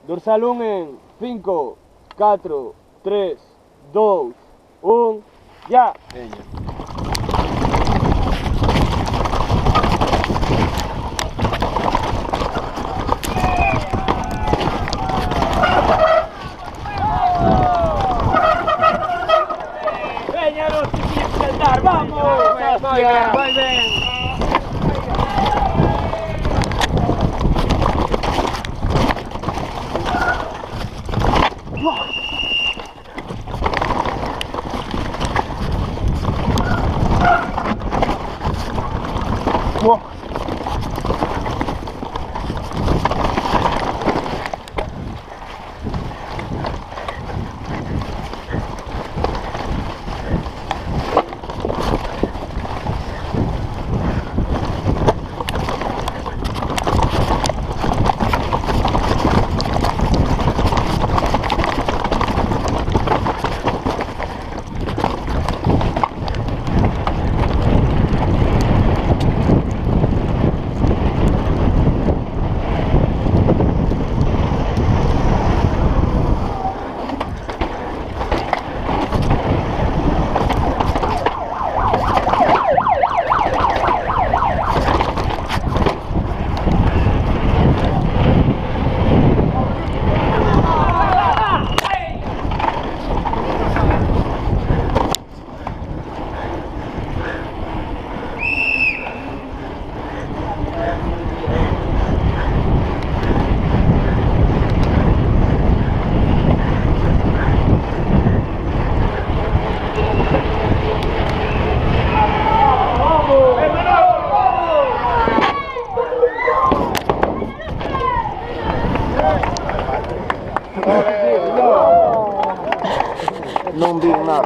Dorsal 1 en 5, 4, 3, 2, 1, ya. Veña. Veña, no se quiere saltar, vamos. Muy bien, muy bien. Wow. Non vi nada.